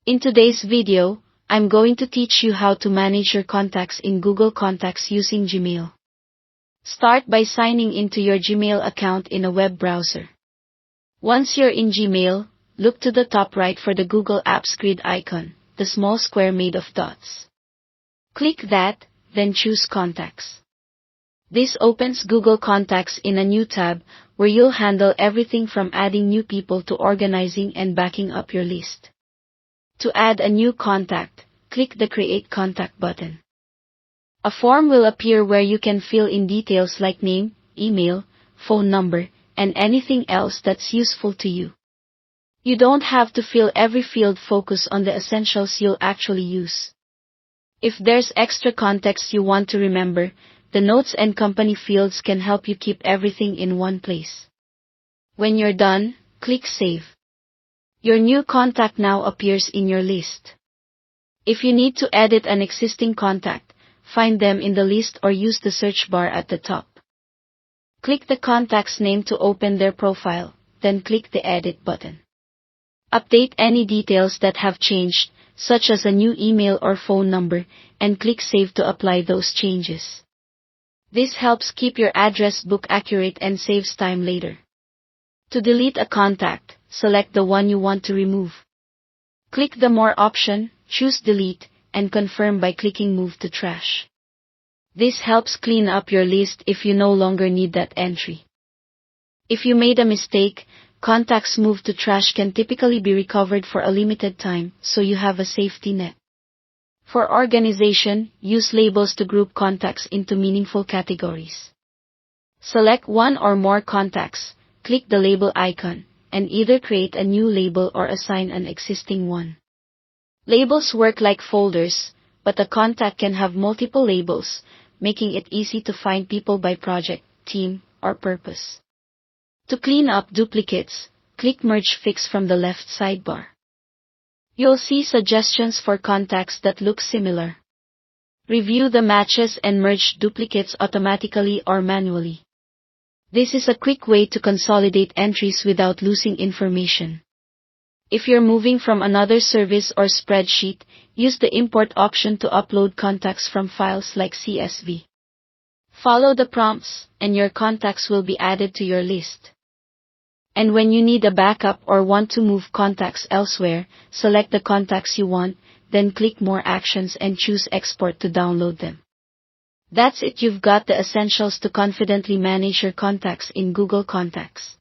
In today's video, I'm going to teach you how to manage your contacts in Google Contacts using Gmail. Start by signing into your Gmail account in a web browser. Once you're in Gmail, look to the top right for the Google Apps grid icon, the small square made of dots. Click that, then choose Contacts. This opens Google Contacts in a new tab, where you'll handle everything from adding new people to organizing and backing up your list. To add a new contact, click the Create Contact button. A form will appear where you can fill in details like name, email, phone number, and anything else that's useful to you. You don't have to fill every field, focus on the essentials you'll actually use. If there's extra context you want to remember, the notes and company fields can help you keep everything in one place. When you're done, click Save. Your new contact now appears in your list. If you need to edit an existing contact, find them in the list or use the search bar at the top. Click the contact's name to open their profile, then click the Edit button. Update any details that have changed, such as a new email or phone number, and click Save to apply those changes. This helps keep your address book accurate and saves time later. To delete a contact, select the one you want to remove. Click the More option, choose Delete, and confirm by clicking Move to Trash. This helps clean up your list if you no longer need that entry. If you made a mistake, contacts moved to trash can typically be recovered for a limited time, so you have a safety net. For organization, use labels to group contacts into meaningful categories. Select one or more contacts, click the label icon, and either create a new label or assign an existing one. Labels work like folders, but a contact can have multiple labels, making it easy to find people by project, team, or purpose. To clean up duplicates, click Merge Fix from the left sidebar. You'll see suggestions for contacts that look similar. Review the matches and merge duplicates automatically or manually. This is a quick way to consolidate entries without losing information. If you're moving from another service or spreadsheet, use the Import option to upload contacts from files like CSV. Follow the prompts, and your contacts will be added to your list. And when you need a backup or want to move contacts elsewhere, select the contacts you want, then click More Actions and choose Export to download them. That's it, you've got the essentials to confidently manage your contacts in Google Contacts.